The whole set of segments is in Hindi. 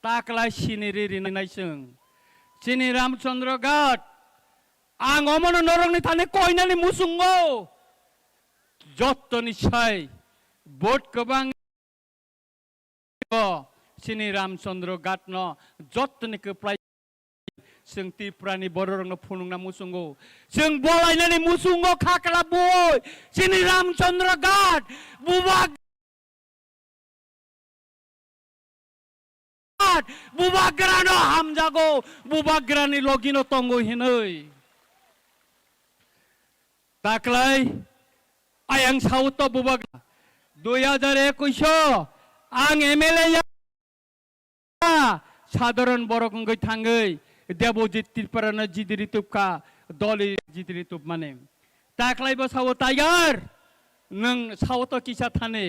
ताकलाय सिनिरि रिनायजों सिनि रामचंद्र घाट आं अमन नरंनि थाने कयनानि मुसुंगो जत्तनि साय बोट गोबां सिनि रामचंद्र घाट न जत्तनि कप्लाय जों तिप्रानि बररंनो फुनुंना मुसुंगो जों बलायनानि मुसुंगो खाकला बय सिनि रामचंद्र घाट बुबा बुबाग्रानो हामजागो बुबाग्रानि लगिनो तंगो हिनै ताकलाय आयं साउथ बुबाग्रा 2021 आं एमएलए साधारण बरगंगै थांगै देवजित त्रिपुरानो जिदिरि तुपका दलि जिदिरि तुप माने ताकलायबो सावो टाइगार नों साउथ किसा थाने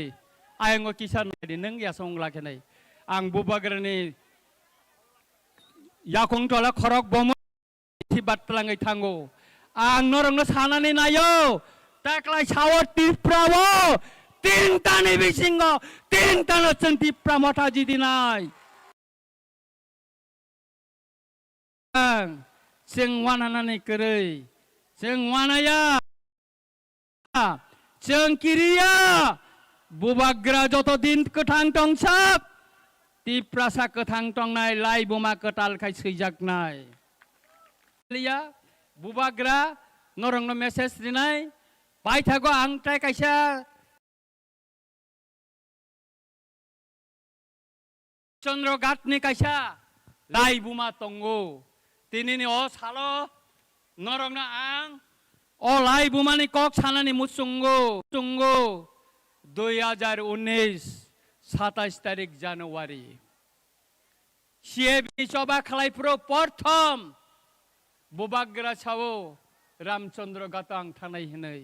आयंगो किसा नायदि नों यासं लाखिनाय आं बुबाग्रानि याखं तला खरक बम बातलाङै थांगो आं नरंनो सानानै नायो ताकलाय सावो त्रिपुरावो तिनटानि बिसिंगो तिनटानो जों त्रिपुरा मथा जिदिनाय जों वानानानै करै जों वानाया जों किरिया बुबाग्रा जत दिन गोथां टंसाब तिप्रासा गोथां टंनाय लाई बुमा कटालखाय सैजागनाय लिया बुबाग्रा नरंनो मेसेज दिनाय बायथागो आं ट्राय कायसा चंद्र घाटनि कायसा लाई बुमा तंगो तिनिनि अ सालो नरंनो आं अ लाई बुमानि कक सानानि मुसुंगो 2019 27 तारिख जानुवारी सीएबी सभा खालायफ्रो प्रथम बुबाग्रा सावो रामचंद्र घाटां थानाय हिनै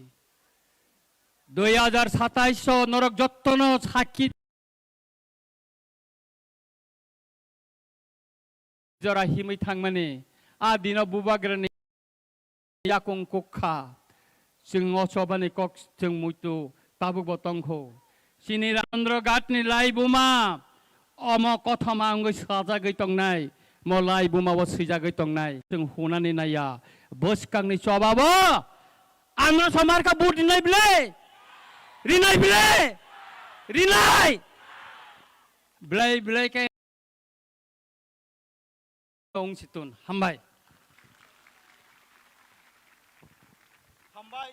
2027 नरक जत्तनो साखी जरा हिमै थांमाने आ दिनाव बुबाग्रानि याकं कखा जों असबानि कक जों मुइतु ताबु बतंखौ सिनि रामचंद्र घाटनि लाई बुमा अम कथमा अंगै साजागै तंनाय म लाई बुमाबो सैजागै तंनाय जों होनानै नाया बसकांनि सबाबो आंनो समारका बुट दिनाय बिले रिनाय बिले रिनाय ब्लाय ब्लाय के ong situn hambai hambai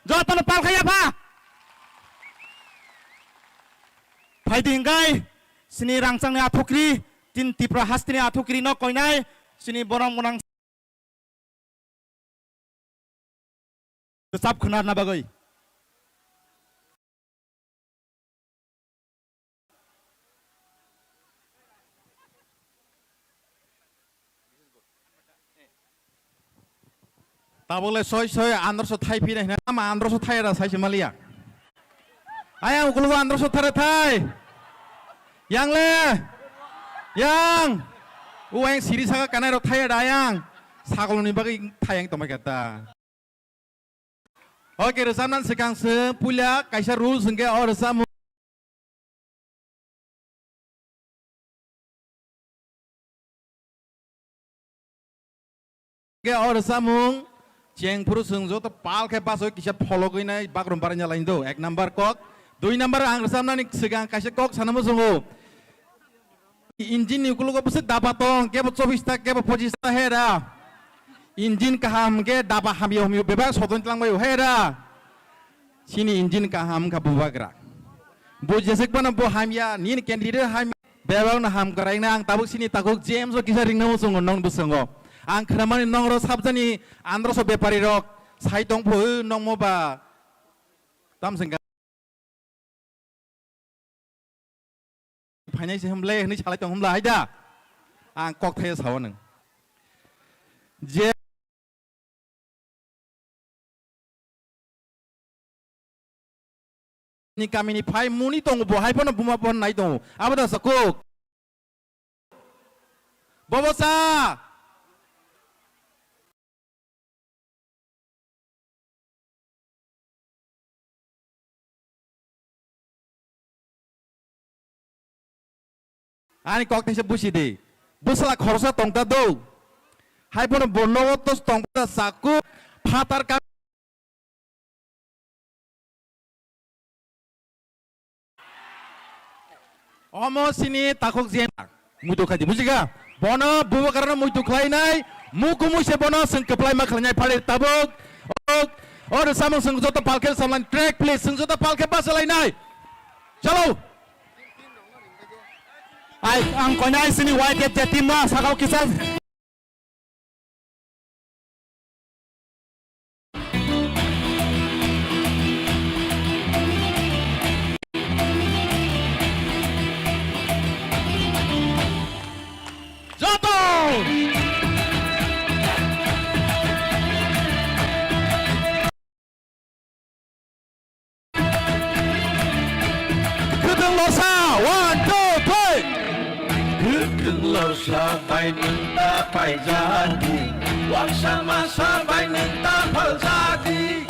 jawatan pal khaya pa fighting guy sini rangsang ni athokri tin tipra hastini athokri no koinai sini borong monang sab khunar na bagoi tabole soy soy androso thai phi na ma androso thai ra sai malia aya ukulu androso thare thai yang le yang uang siri saga kanai ro thai da yang sagoloni bagai thai yang tomai kata oke resanan sekang se pulia kaisa rules sengke or samu ke or samung jeng puru sengjo to pal ke paso kisah follow koi bakrum baranya lain do ek number kok 2 number ang resamna ni sekang kaisa kok sanamu songo engine ni kulo ko busuk dabatong ke 24 ta ke 25 ta hera engine kaham ke daba hamio hamio beba sodon tlang bayo hera sini engine kaham ka bubagra bo jesek bana bo hamia nin candidate ham beba na ham karai na ang tabuk sini takuk james o kisa ringna mo songo nong busungo ang kramani nong ro sabjani andro so bepari rok sai tong pho nong mo ba tam sengga phainai se hamle ni chalai tong hamla haida ang kok thai saw nang je ni kami ni phai muni tong bo hai pon buma pon nai tong abada sakuk bobosa Ani kok tese busidi. Busla khorsa tongta do. Hai pono bornogotos tongta saku phatar ka Omo sini takok jen mutu khadi musiga bono buba karena mutu khlai nai muku muse bono sing keplai ma khlai phalir tabuk or samang sing jota palkel samlan track please sing jota palke basalai nai chalo ai ang konai sini white jatima sakau kisan Sampai minta pai jadi Wak sama sampai minta pal jadi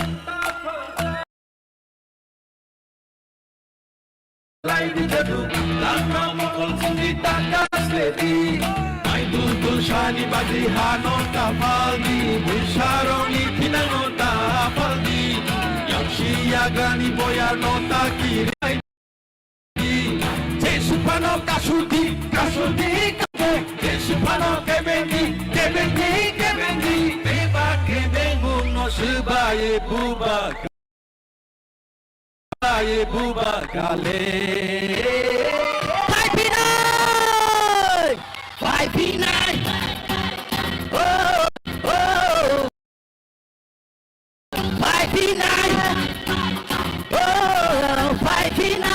Lai di jadu Lama mukul sindi takas ledi Mai dudul shani bagi hano tapal di Busharoni pinano tapal di Yang siagani boyar nota kiri Supano kasudi, kasudi, supano que vendi, beba que vengo no subaye buba kale. Five P9, oh oh, Five P9, oh Five P9.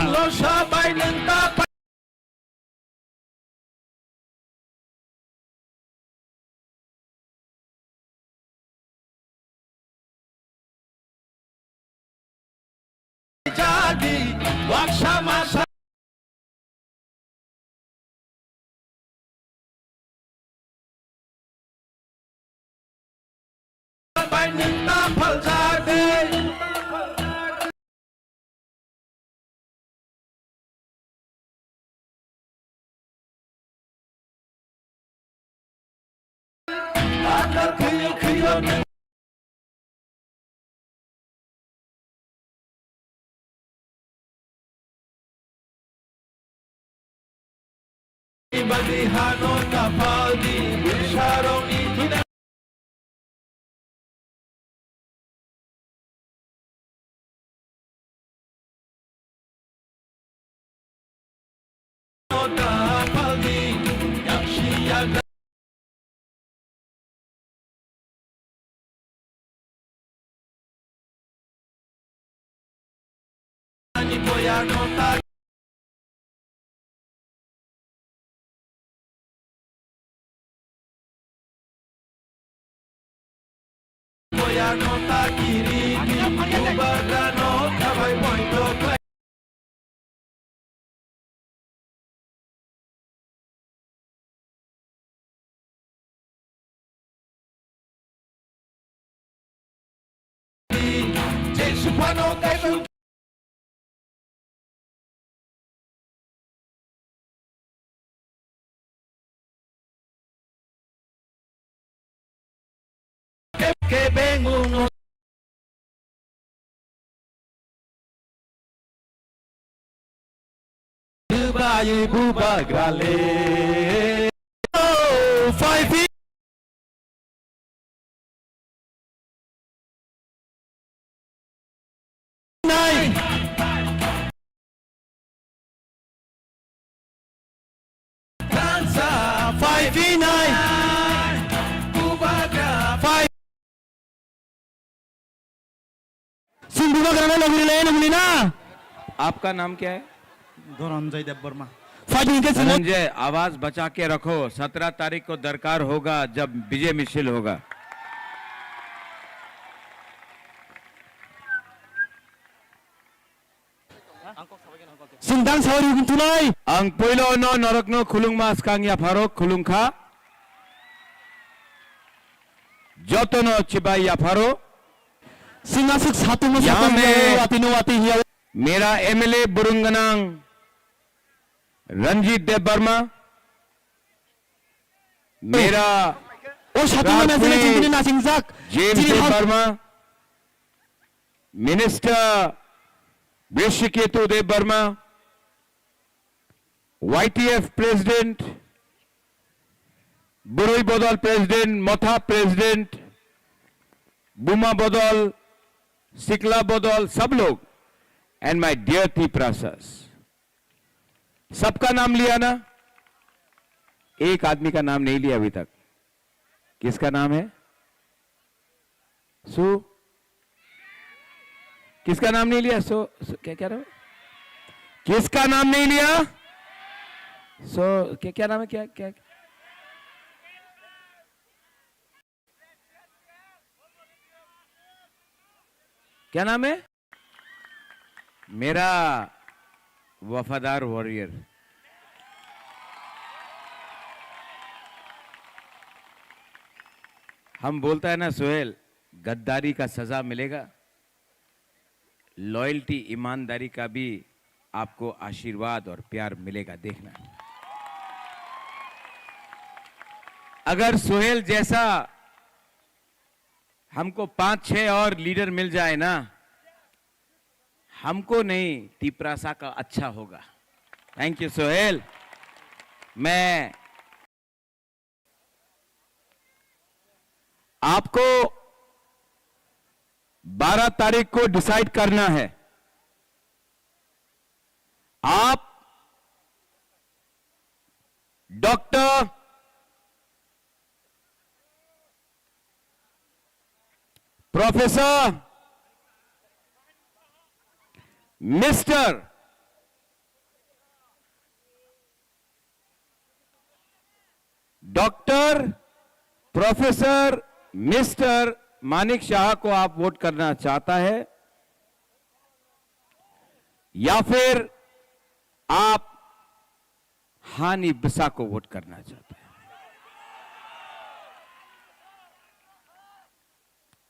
Lo sabay ng tapay jadi wag sama-sama sabay ng tapal jadi bazi hano kapaldi Bulsharong itina kapaldi Yakshi yaga Ni boyano ta boyano ta kiri ubagano kabay pointo Jesus pano kaisu que vengo uno Dubai buba grale oh 5 feet nine danza 5 feet 9 buba gra 5 सिंधुमा ग्राना लगली ना आपका नाम क्या है? धनंजय देव वर्मा फाइटिंग के धनंजय, आवाज बचा के रखो। 17 तारीख को दरकार होगा जब विजय मिशिल होगा। सिंधांग सावरी गुंतुनाय Ang puilo no norokno khulung mas kang ya farok khulung kha jotono chibai ya faro सिंगासुक सातुमा यहाँ में- वातिनो वाति हिया मेरा एमएलए बुरुंगनांग रंजीत देव वर्मा, मेरा ओ सातुमा राहुल नासिने जी, चिंतिने नासिंगजाक जेम्स देव वर्मा, मिनिस्टर वृषिकेतु देव वर्मा, वाईटीएफ प्रेसिडेंट, बुरुई बदल प्रेसिडेंट, मोथा प्रेसिडेंट, बुमा बदल, सिकला बदल, सब लोग एंड माय डियर तीपरासस, सबका नाम लिया ना? एक आदमी का नाम नहीं लिया अभी तक। किसका नाम है? सु किसका नाम नहीं लिया? क्या कह रहे हो? किसका नाम नहीं लिया? क्या नाम है? क्या क्या क्या नाम है? मेरा वफादार वॉरियर। हम बोलता है ना सोहेल, गद्दारी का सजा मिलेगा, लॉयल्टी ईमानदारी का भी आपको आशीर्वाद और प्यार मिलेगा, देखना। अगर सोहेल जैसा हमको 5-6 और लीडर मिल जाए ना, हमको नहीं तीपरासा का अच्छा होगा। Thank you Sohail. मैं आपको 12 तारीख को डिसाइड करना है। आप doctor professor mister doctor professor mister Manik Shah को आप वोट करना चाहता है, या फिर आप हानि बिसा को वोट करना चाहता है?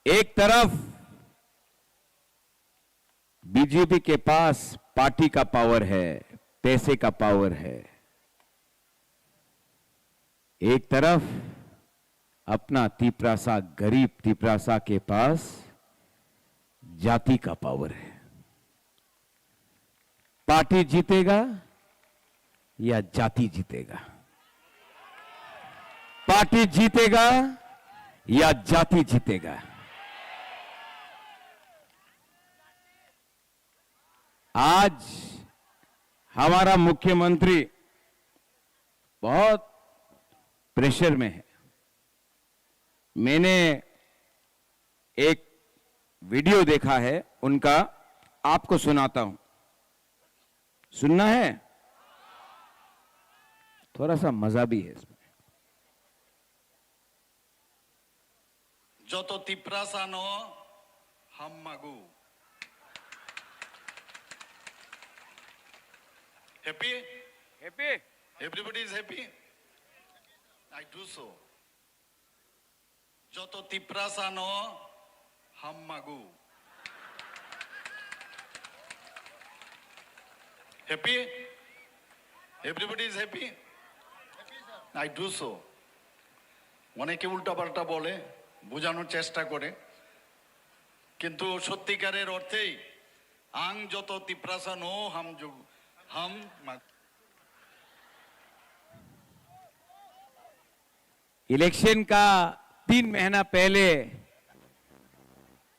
एक तरफ बीजेपी के पास पार्टी का पावर है, पैसे का पावर है, एक तरफ अपना तीपरासा, गरीब तीपरासा के पास जाति का पावर है। पार्टी जीतेगा या जाति जीतेगा? पार्टी जीतेगा या जाति जीतेगा। आज हमारा मुख्यमंत्री बहुत प्रेशर में है। मैंने एक वीडियो देखा है उनका, आपको सुनाता हूं। सुनना है? थोड़ा सा मजा भी है इसमें। যত তিপ্রাসানো হাম্মাগু happy happy? everybody is happy I do so যত তিপ্রাসানো হাম্মাগু happy everybody is happy I do so অনেকে উল্টাপাল্টা বলে বোঝানোর চেষ্টা করে কিন্তু সত্যিকারের অর্থেই আং যত তিপ্রাসানো হাম इलेक्शन का 3 महीना पहले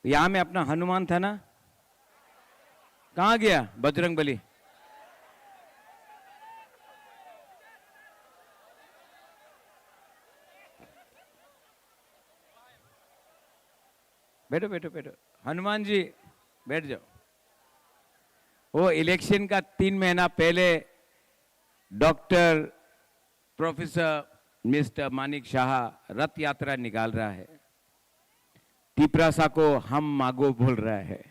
यहां में अपना हनुमान था ना, कहां गया बजरंगबली? बैठो बैठो बैठो, हनुमान जी बैठ जाओ। वो इलेक्शन का 3 महीना पहले doctor professor mister Manik Shah रथ यात्रा निकाल रहा है, तिपरासा को हम मागो बोल रहा है,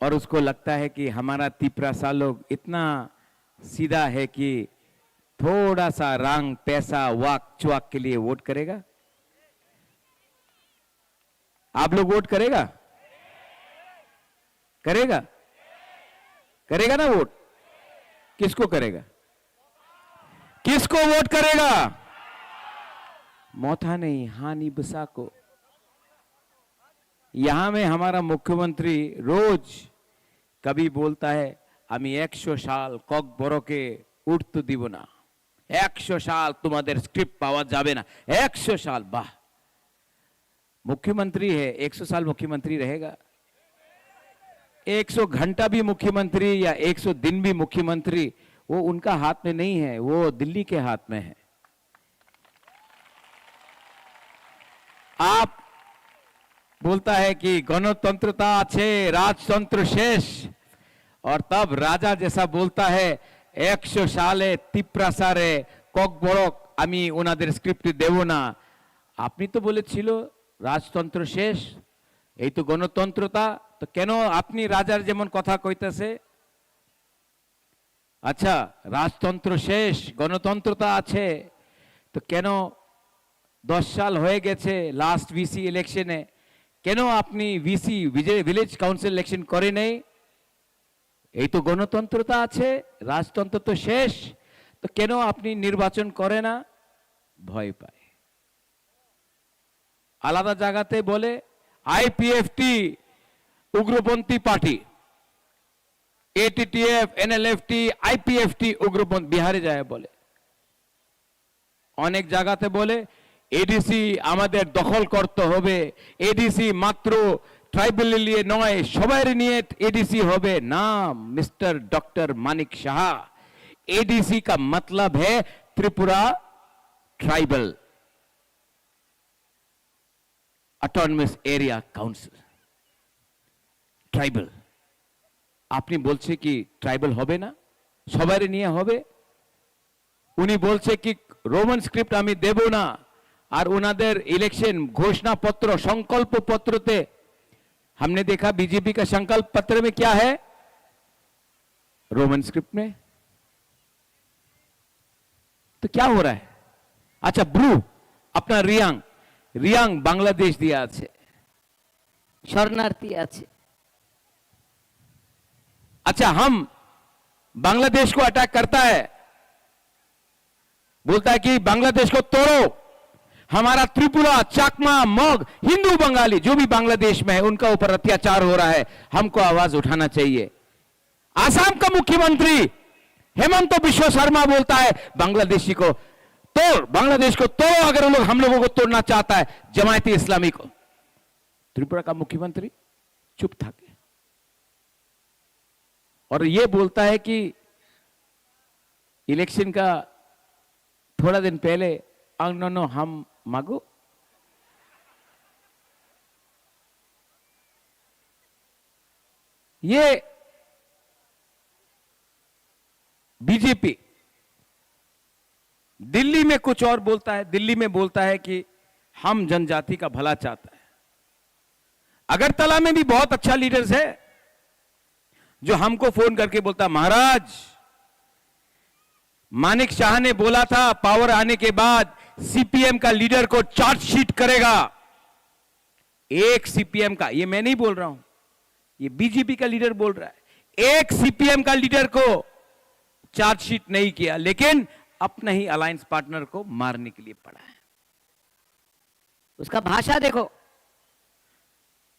और उसको लगता है कि हमारा तिपरासा लोग इतना सीधा है कि थोड़ा सा रंग पैसा वाक चुआक के लिए वोट करेगा। आप लोग वोट करेगा? करेगा? करेगा ना वोट? किसको करेगा? किसको वोट करेगा? मोथा नहीं, हानि बसा को। यहां में हमारा मुख्यमंत्री रोज कभी बोलता है আমি 100 সাল কক বড়কে উঠতে দিব না, 100 সাল তোমাদের স্ক্রিপ্ট পাওয়া যাবে না, 100 साल। वाह, मुख्यमंत्री है, 100 साल मुख्यमंत्री रहेगा? 100 घंटा भी मुख्यमंत्री या 100 दिन भी मुख्यमंत्री, वो उनका हाथ में नहीं है, वो दिल्ली के हाथ में है। आप बोलता है कि गणतंत्रता আছে, राजतंत्र शेष, और तब राजा जैसा बोलता है 100 সালে তিপ্রাসারে কক বড়ক আমি ওনাদের স্ক্রিপ্ট দেব না। আপনি তো বলেছিল রাজতন্ত্র শেষ, এই তো গণতন্ত্রতা, তো কেন আপনি রাজার যেমন কথা কইতেছে? আচ্ছা, রাজতন্ত্র শেষ, গণতন্ত্রতা আছে, তো কেন 10 সাল হয়ে গেছে লাস্ট ভিসি ইলেকশনে, কেন আপনি ভিসি ভিলেজ কাউন্সিল ইলেকশন করে নেই? এই তো গণতন্ত্রতা আছে, রাজতন্ত্র তো শেষ, তো কেন আপনি নির্বাচন করে না? ভয় পায়। আলাদা জায়গাতে বলে আইপিএফটি উগ্রপন্থী পার্টি, এটিটিএফ, এনএলএফটি, আইপিএফটি উগ্রপন্থী, বিহারে যায় বলে। অনেক জায়গাতে বলে এডিসি আমাদের দখল করতে হবে, এডিসি মাত্র ট্রাইবেল নিয়ে নয়, সবার নিয়ে एडीसी হবে না। Mister doctor Manik Shah, ADC का मतलब है Tripura tribal autonomous area council, tribal. আপনি বলছে কি ট্রাইবাল হবে না, সবার নিয়ে হবে? উনি বলছে কি রোমান স্ক্রিপ্ট আমি দেব না, আর ওনাদের ইলেকশন ঘোষণা পত্র, সংকল্প পত্রতে हमने देखा बीजेपी का संकल्प पत्र में क्या है, रोमन स्क्रिप्ट में। तो क्या हो रहा है? अच्छा, ब्रू अपना रियांग, रियांग बांग्लादेश दिया আছে, शरणार्थी আছে। अच्छा, हम बांग्लादेश को अटैक करता है, बोलता है कि बांग्लादेश को तोड़ो, हमारा त्रिपुरा, चाकमा, मग, हिंदू, बंगाली जो भी बांग्लादेश में है उनका ऊपर अत्याचार हो रहा है, हमको आवाज उठाना चाहिए। आसाम का मुख्यमंत्री हेमंत बिश्व शर्मा बोलता है बांग्लादेशी को तोड़, बांग्लादेश को तोड़। अगर वो लोग हम लोगों को तोड़ना चाहता है, जमायती इस्लामी को। त्रिपुरा का मुख्यमंत्री चुप था और ये बोलता है कि इलेक्शन का थोड़ा दिन पहले नो हम मांगो। ये बीजेपी दिल्ली में कुछ और बोलता है, दिल्ली में बोलता है कि हम जनजाति का भला चाहता है। अगरतला में भी बहुत अच्छा लीडर्स है जो हमको फोन करके बोलता, महाराज मानिक शाह ने बोला था पावर आने के बाद सीपीएम का लीडर को चार्जशीट करेगा। एक सीपीएम का, ये मैं नहीं बोल रहा हूं, ये बीजेपी का लीडर बोल रहा है, एक सीपीएम का लीडर को चार्जशीट नहीं किया, लेकिन अपना ही अलायंस पार्टनर को मारने के लिए पड़ा है। उसका भाषा देखो,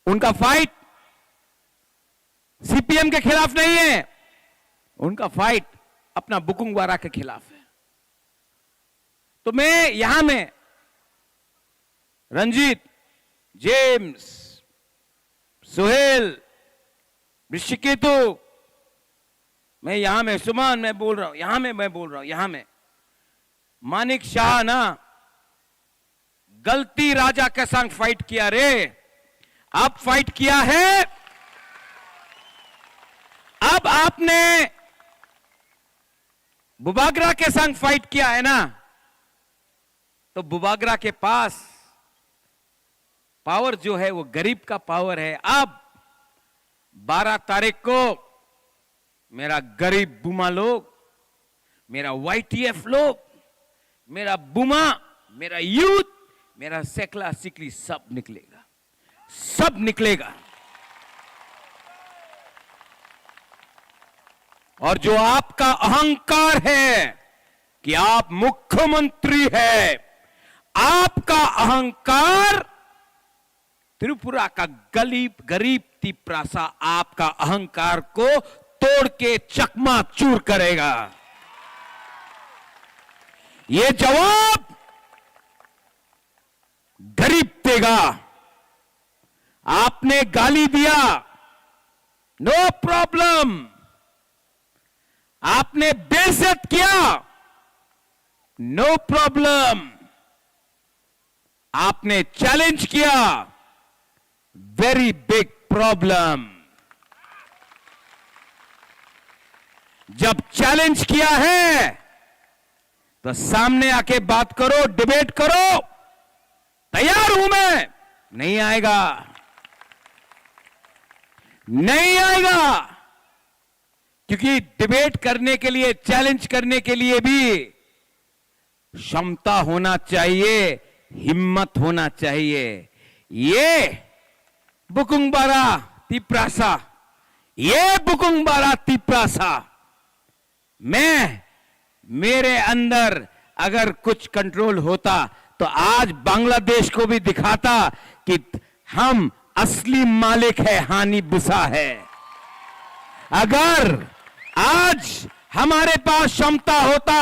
उनका फाइट सीपीएम के खिलाफ नहीं है, उनका फाइट अपना बुकुंगवारा के खिलाफ है। तो मैं यहां में रंजीत, जेम्स, सुहेल, ऋषिकेतु, मैं यहां में सुमन, मैं बोल रहा हूं, यहां में मैं बोल रहा हूं, यहां में मानिक शाह ना गलती राजा के संग फाइट किया रे। अब फाइट किया है, अब आपने बुबागरा के संग फाइट किया है ना, तो बुबागरा के पास पावर जो है वो गरीब का पावर है। अब 12 तारीख को मेरा गरीब बुमा लोग, मेरा YTF लोग, मेरा बुमा, मेरा यूथ, मेरा सेकला सिकली सब निकलेगा, सब निकलेगा। और जो आपका अहंकार है कि आप मुख्यमंत्री है, आपका अहंकार त्रिपुरा का गरीब तिपरासा आपका अहंकार को तोड़ के चकमाचूर करेगा। ये जवाब गरीब देगा। आपने गाली दिया, नो प्रॉब्लम। आपने बेइज्जत किया, नो प्रॉब्लम। आपने चैलेंज किया, वेरी बिग प्रॉब्लम। जब चैलेंज किया है तो सामने आके बात करो, डिबेट करो, तैयार हूं मैं। नहीं आएगा, नहीं आएगा, क्योंकि डिबेट करने के लिए, चैलेंज करने के लिए भी क्षमता होना चाहिए, हिम्मत होना चाहिए। ये बुकुंगबारा तिपरासा, ये बुकुंगबारा तिपरासा, मैं, मेरे अंदर अगर कुछ कंट्रोल होता तो आज बांग्लादेश को भी दिखाता कि हम असली मालिक है, हानि बुसा है। अगर आज हमारे पास क्षमता होता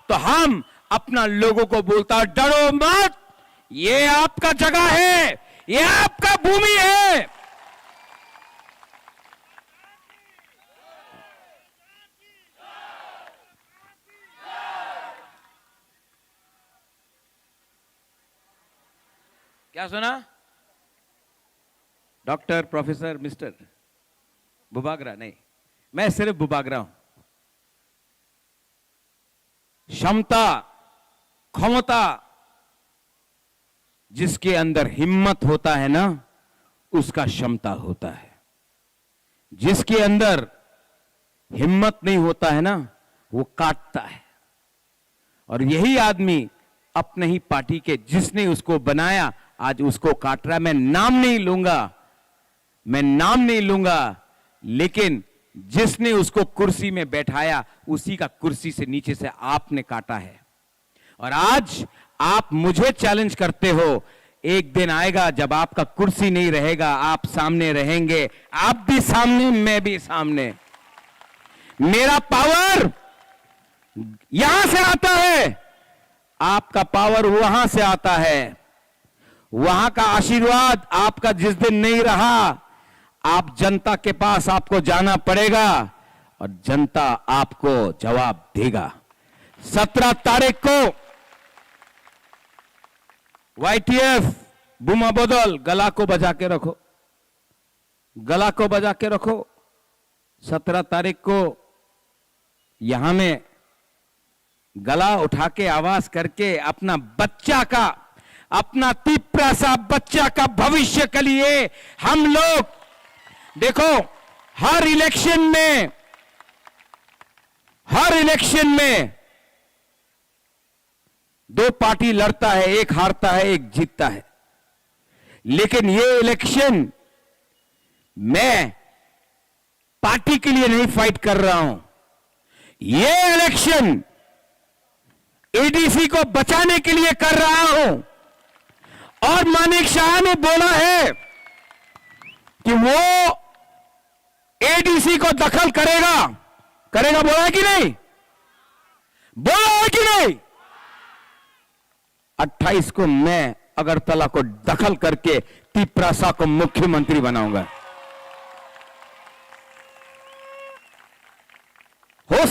तो हम अपना लोगों को बोलता, डरो मत, ये आपका जगह है, ये आपका भूमि है। क्या सुना? डॉक्टर, प्रोफेसर, मिस्टर बुबागरा नहीं, मैं सिर्फ बुबागरा हूं। क्षमता, क्षमता, जिसके अंदर हिम्मत होता है ना, उसका क्षमता होता है। जिसके अंदर हिम्मत नहीं होता है ना, वो काटता है। और यही आदमी अपने ही पार्टी के, जिसने उसको बनाया, आज उसको काट रहा है। मैं नाम नहीं लूंगा, मैं नाम नहीं लूंगा, लेकिन जिसने उसको कुर्सी में बैठाया, उसी का कुर्सी से नीचे से आपने काटा है। और आज आप मुझे चैलेंज करते हो, एक दिन आएगा जब आपका कुर्सी नहीं रहेगा, आप सामने रहेंगे, आप भी सामने, मैं भी सामने। मेरा पावर यहां से आता है, आपका पावर वहां से आता है, वहां का आशीर्वाद आपका जिस दिन नहीं रहा, आप जनता के पास आपको जाना पड़ेगा और जनता आपको जवाब देगा। 17 तारीख को YTF बुमा बदल, गला को बजा के रखो, गला को बजा के रखो। 17 तारीख को यहां में गला उठा के आवाज करके अपना बच्चा का, अपना तिपरा सा बच्चा का भविष्य के लिए हम लोग, देखो हर इलेक्शन में 2 पार्टी लड़ता है, एक हारता है एक जीतता है, लेकिन ये इलेक्शन मैं पार्टी के लिए नहीं फाइट कर रहा हूं। ये इलेक्शन एडीसी को बचाने के लिए कर रहा हूं। और मानिक शाह ने बोला है कि वो एडीसी को दखल करेगा, बोला है कि नहीं? बोला है कि नहीं? 28 को मैं अगरतला को दखल करके तिपरासा को मुख्यमंत्री बनाऊंगा। हो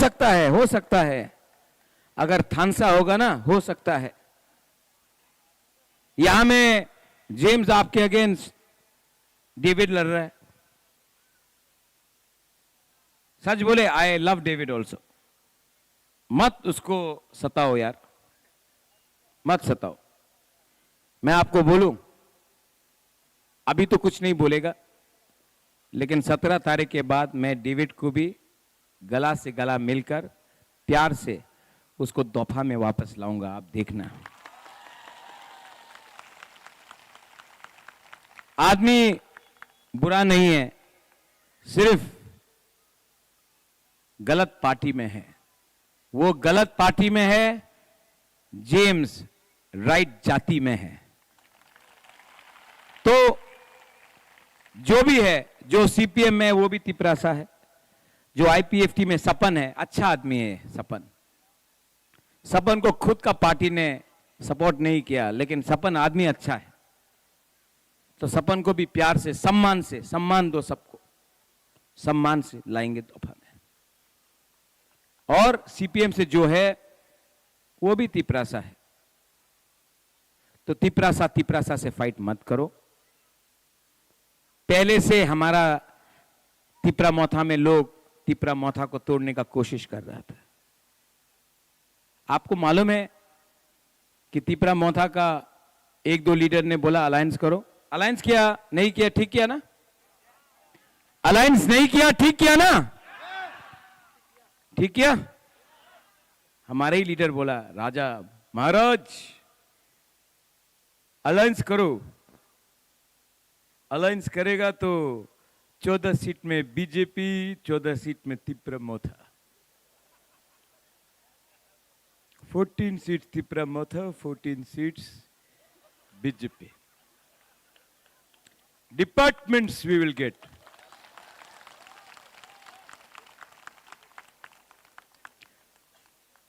सकता है अगर थानसा होगा ना, हो सकता है। यहां में जेम्स आपके अगेंस्ट डेविड लड़ रहा है। सच बोले, आई लव डेविड ऑल्सो। मत उसको सताओ यार, मत सताओ। मैं आपको बोलूं, अभी तो कुछ नहीं बोलेगा, लेकिन 17 तारीख के बाद मैं डेविड को भी गला से गला मिलकर प्यार से उसको दफा में वापस लाऊंगा, आप देखना। आदमी बुरा नहीं है, सिर्फ गलत पार्टी में है। वो गलत पार्टी में है, जेम्स राइट जाति में है। तो जो भी है, जो सीपीएम में वो भी तिपरासा है, जो आईपीएफटी में सपन है, अच्छा आदमी है सपन। सपन को खुद का पार्टी ने सपोर्ट नहीं किया, लेकिन सपन आदमी अच्छा है। तो सपन को भी प्यार से, सम्मान दो सबको, सम्मान से लाएंगे दफा में। और सीपीएम से जो है वो भी तिपरासा है। तो तिपरासा से फाइट मत करो। पहले से हमारा तिपरा मोथा में लोग तिपरा मोथा को तोड़ने का कोशिश कर रहा था। आपको मालूम है कि तिपरा मोथा का 1-2 लीडर ने बोला अलायंस करो। अलायंस किया नहीं किया, ठीक किया ना? अलायंस नहीं किया, ठीक किया ना? ठीक किया। हमारे ही लीडर बोला, राजा महाराज अलायंस करो। अलायंस करेगा तो 14 सीट में बीजेपी, 14 सीट में Tipra Motha, 14 seats Tipra Motha, 14 seats BJP. Departments we will get.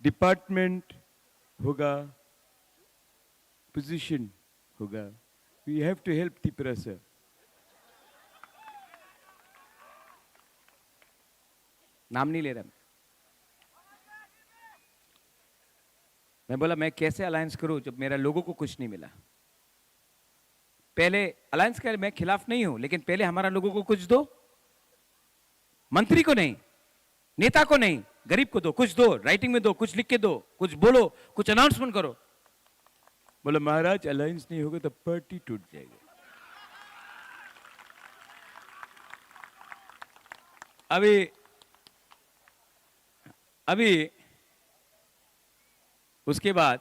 Department होगा, पोजीशन होगा। We have to help Tipra sir. नाम नहीं ले रहा मैं बोला मैं कैसे अलायंस करूं जब मेरा लोगों को कुछ नहीं मिला। पहले अलायंस के मैं खिलाफ नहीं हूं, लेकिन पहले हमारा लोगों को कुछ दो। मंत्री को नहीं, नेता को नहीं, गरीब को दो, कुछ दो, राइटिंग में दो, कुछ लिख के दो, कुछ बोलो, कुछ अनाउंसमेंट करो। बोला महाराज अलायंस नहीं होगा तो पार्टी टूट जाएगी। अभी उसके बाद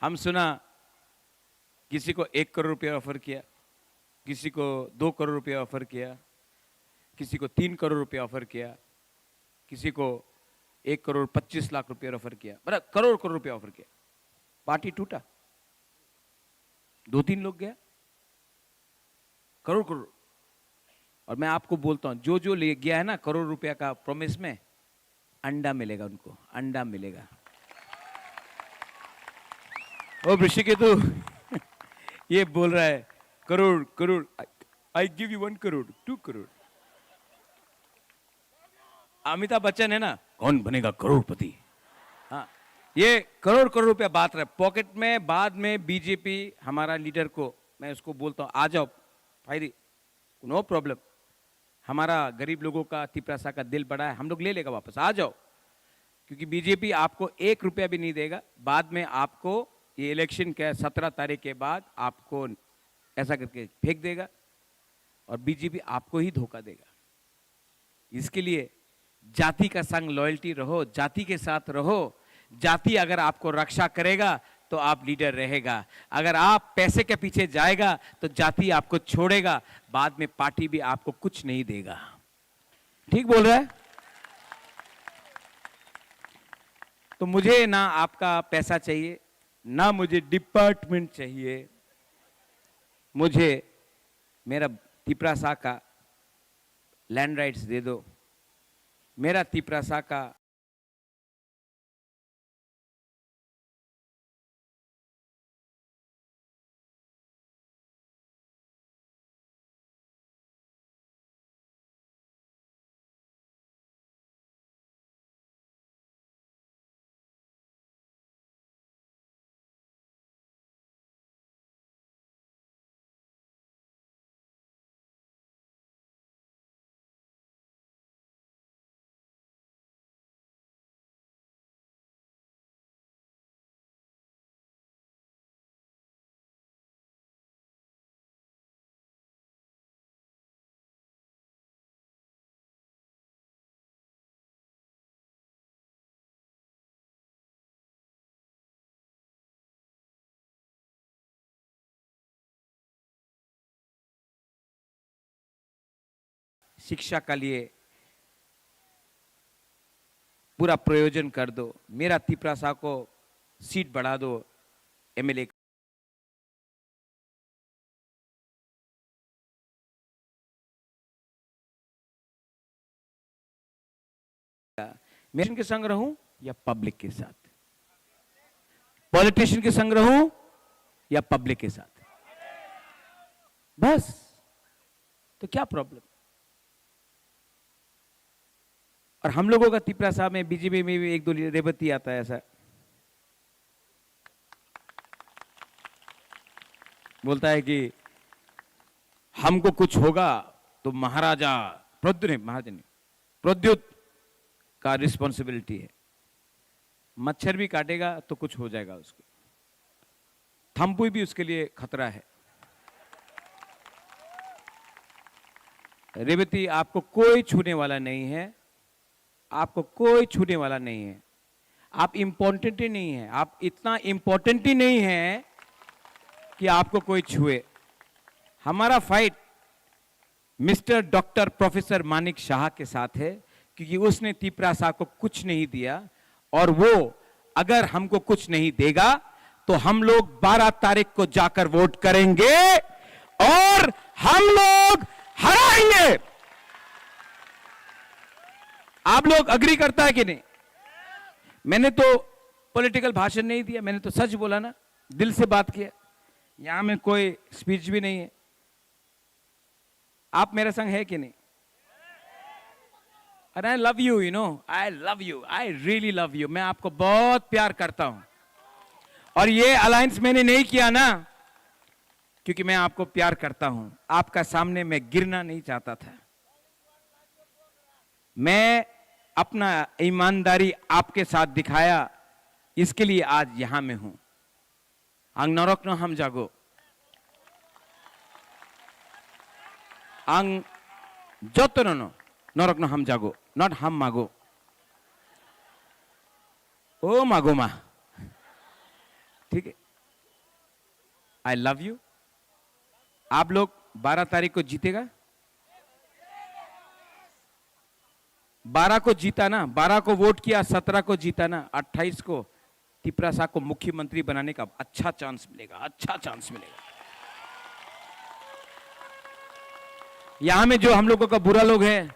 हम सुना किसी को 1 करोड़ रुपया ऑफर किया, किसी को 2 करोड़ रुपया ऑफर किया, किसी को 3 करोड़ रुपया ऑफर किया, किसी को 1 करोड़ 25 लाख रुपया ऑफर किया, बड़ा करोड़ रुपया ऑफर किया। पार्टी टूटा। 2-3 लोग गया, करोड़। और मैं आपको बोलता हूं, जो ले गया है ना करोड़ रुपया का प्रॉमिस में, अंडा मिलेगा उनको, अंडा मिलेगा। ओ ऋषिकेतु ये बोल रहा है crore crore, I give you 1 crore 2 crore. Amitabh Bachchan है ना, कौन बनेगा करोड़पति। हाँ, ये करोड़ करोड़ रुपया बात रहा है पॉकेट में। बाद में बीजेपी हमारा लीडर को मैं उसको बोलता हूँ आ जाओ भाई, नो प्रॉब्लम, हमारा गरीब लोगों का तिपरासा का दिल बड़ा है, हम लोग ले लेगा वापस, आ जाओ। क्योंकि बीजेपी आपको 1 रुपया भी नहीं देगा। बाद में आपको ये इलेक्शन के 17 तारीख के बाद आपको ऐसा करके फेंक देगा और बीजेपी आपको ही धोखा देगा। इसके लिए जाति का संग लॉयल्टी रहो, जाति के साथ रहो। जाति अगर आपको रक्षा करेगा तो आप लीडर रहेगा। अगर आप पैसे के पीछे जाएगा तो जाति आपको छोड़ेगा, बाद में पार्टी भी आपको कुछ नहीं देगा। ठीक बोल रहा है? तो मुझे ना आपका पैसा चाहिए, ना मुझे डिपार्टमेंट चाहिए, मुझे मेरा तिपरासा का लैंड राइट्स दे दो। मेरा तिपरासा का शिक्षा के लिए पूरा प्रयोजन कर दो। मेरा तिपरासा को सीट बढ़ा दो एमएलए। मैं के संग रहूं या पब्लिक के साथ, पॉलिटिशियन के संग रहूं या पब्लिक के साथ, बस। तो क्या प्रॉब्लम? और हम लोगों का तिपरासा में बीजेपी में भी 1-2 रेवती आता है, ऐसा बोलता है कि हमको कुछ होगा तो महाराजा प्रद्युत का रिस्पॉन्सिबिलिटी है। मच्छर भी काटेगा तो कुछ हो जाएगा उसको, थम्पुई भी उसके लिए खतरा है। रेवती आपको कोई छूने वाला नहीं है, आपको कोई छूने वाला नहीं है। आप इंपॉर्टेंट ही नहीं है, आप इतना इंपॉर्टेंट ही नहीं है कि आपको कोई छुए। हमारा fight mister doctor professor Manik Shah के साथ है, क्योंकि उसने तिपरासा को कुछ नहीं दिया, और वो अगर हमको कुछ नहीं देगा तो हम लोग 12 तारीख को जाकर वोट करेंगे और हम लोग हराएंगे। आप लोग अग्री करता है कि नहीं? मैंने तो पॉलिटिकल भाषण नहीं दिया, मैंने तो सच बोला ना, दिल से बात किया। यहां में कोई स्पीच भी नहीं है। आप मेरे संग है कि नहीं? And I love you, you know, I love you, I really love you. मैं आपको बहुत प्यार करता हूं। और ये अलायंस मैंने नहीं किया ना क्योंकि मैं आपको प्यार करता हूं, आपका सामने मैं गिरना नहीं चाहता था। मैं अपना ईमानदारी आपके साथ दिखाया, इसके लिए आज यहां में हूं। आंग नरक न हम जागो, आंग जतन नरक न हम जागो, नॉट हम मागो। ओ मागो मा, ठीक है। I love you. आप लोग 12 तारीख को जीतेगा, 12 को जीता ना, 12 को वोट किया, 17 को जीता ना, 28 को तिपरासा को मुख्यमंत्री बनाने का अच्छा चांस मिलेगा, अच्छा चांस मिलेगा। यहां में जो हम लोगों का बुरा लोग है,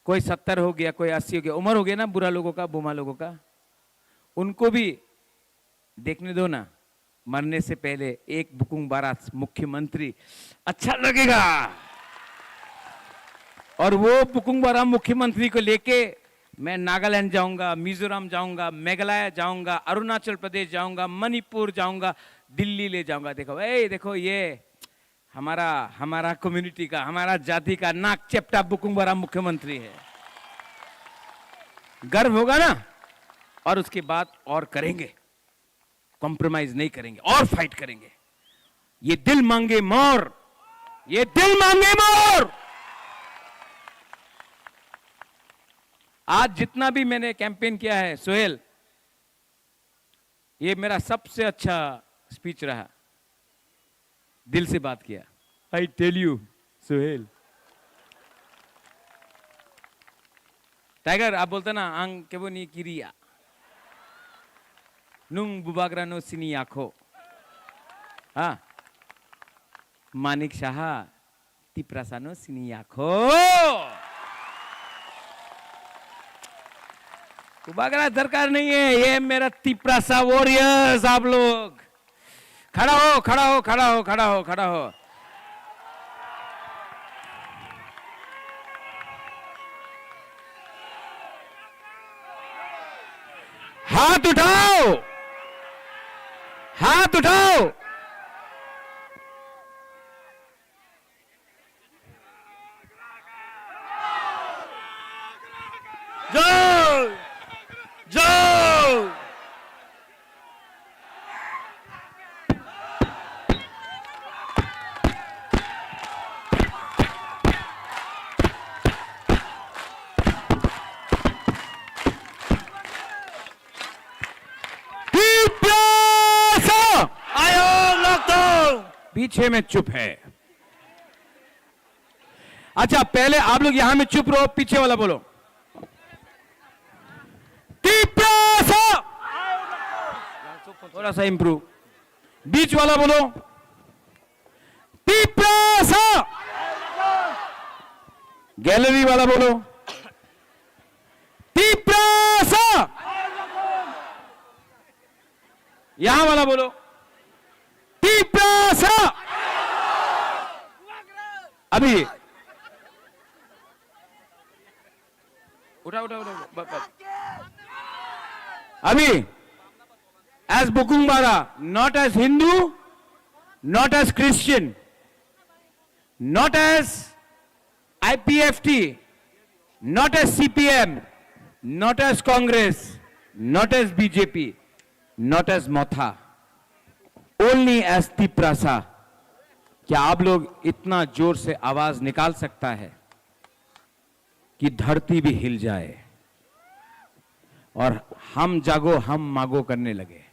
कोई 70 हो गया, कोई 80 हो गया, उम्र हो गया ना बुरा लोगों का, बुमा लोगों का, उनको भी देखने दो ना, मरने से पहले एक बुकुंग बारात मुख्यमंत्री अच्छा लगेगा। और वो बुकुंग बारा मुख्यमंत्री को लेके मैं नागालैंड जाऊंगा, मिजोरम जाऊंगा, मेघालय जाऊंगा, अरुणाचल प्रदेश जाऊंगा, मणिपुर जाऊंगा, दिल्ली ले जाऊंगा। देखो देखो ये हमारा कम्युनिटी का, हमारा जाति का नाक चेप्टा बुकुंग बारा मुख्यमंत्री है। गर्व होगा ना। और उसके बाद और करेंगे, कॉम्प्रोमाइज नहीं करेंगे और फाइट करेंगे। ये दिल मांगे मोर, ये दिल मांगे मोर। आज जितना भी मैंने कैंपेन किया है सोहेल, ये मेरा सबसे अच्छा स्पीच रहा। दिल से बात किया। I tell you Sohail. Tiger आप बोलते ना आंग केबो नी किरिया नुंग बुबाग्रानो सिनी आखो। हाँ मानिक शाह तिप्रासानो सिनी आखो। बुबाग्रा दरकार नहीं है, ये मेरा तिप्रासा वॉरियर्स। आप लोग खड़ा हो, खड़ा हो, खड़ा हो, खड़ा हो, खड़ा हो। हाथ उठाओ, हाथ उठाओ। जो जो पीछे में चुप है। अच्छा पहले आप लोग यहां में चुप रहो, पीछे वाला बोलो थोड़ा सा इंप्रूव। बीच वाला बोलो गैलरी वाला बोलो यहां वाला बोलो अभी उठा उठा उठा अभी as Bukung Bara, not as Hindu, not as Christian, not as IPFT, not as CPM, not as Congress, not as BJP, not as Motha, only as Tiprasa. क्या आप लोग इतना जोर से आवाज निकाल सकता है कि धरती भी हिल जाए और हम जागो हम मागो करने लगे?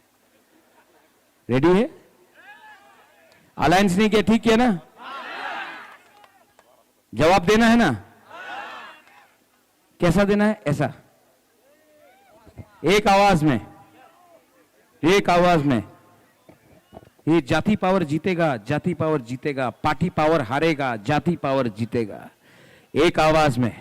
रेडी है? अलायंस नहीं किया, ठीक किया ना? जवाब देना है ना? कैसा देना है? ऐसा एक आवाज में, एक आवाज में। ये जाति पावर जीतेगा, जाति पावर जीतेगा, पार्टी पावर हारेगा, जाति पावर जीतेगा। एक आवाज में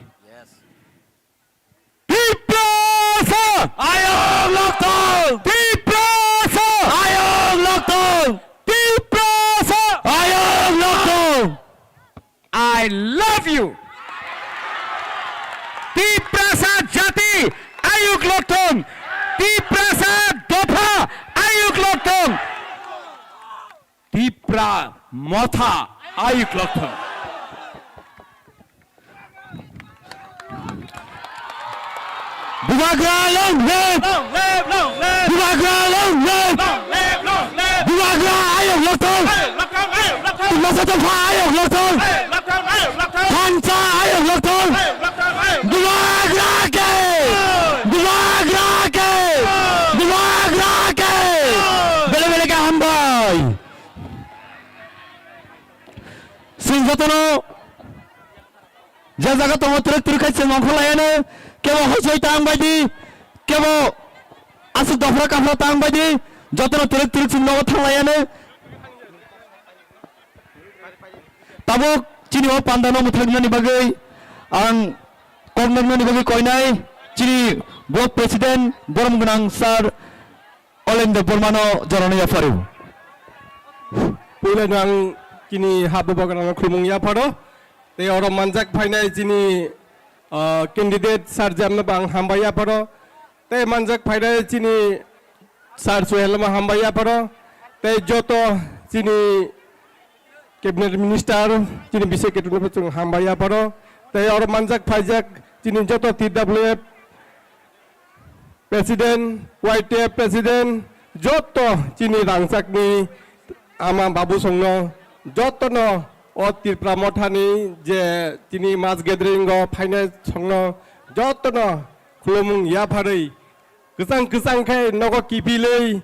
I love you. Tiprasa Jati Ayuk Lokthong. Tiprasa Dopa Ayuk Lokthong. Tipra Motha Ayuk Lokthong. Bubagra long live! Long live! Long live! Bubagra long live! Long live! Long live! Bubagra Ayuk Lokthong. Tiprasa Dopa Ayuk Lokthong. Hansa Ayuk Lokthong. Bubagra ke! Bubagra ke! Bubagra ke! Bele bele ka hamboy. Sinjatono jaga to motrek turkai semangkholayane kebo hosoi tang baidi kebo asuk dofra kafra tang baidi jotono turek turek sinno thanglayane tabuk chini o pandano muthagna bagai ang kongna ni bagai koinai chini board president borom gunang sir Olendo Polmano Joroni Yafaru. Pula nang kini habu bagan krumung ya paro. Te orang manjak painai kini candidate sarjam na bang hambaya paro. Te manjak painai kini sar suhel ma hambaya paro. Te joto kini cabinet minister kini bisa ketunu pecung hambaya paro. Te orang manjak pajak kini joto TWF Presiden, YTF Presiden, joto kini rangsak ni ama babu songno joto no otir pramothani je kini mas gathering go finance songno joto no khulumung ya pharei kusang kusang khai nogo kipilei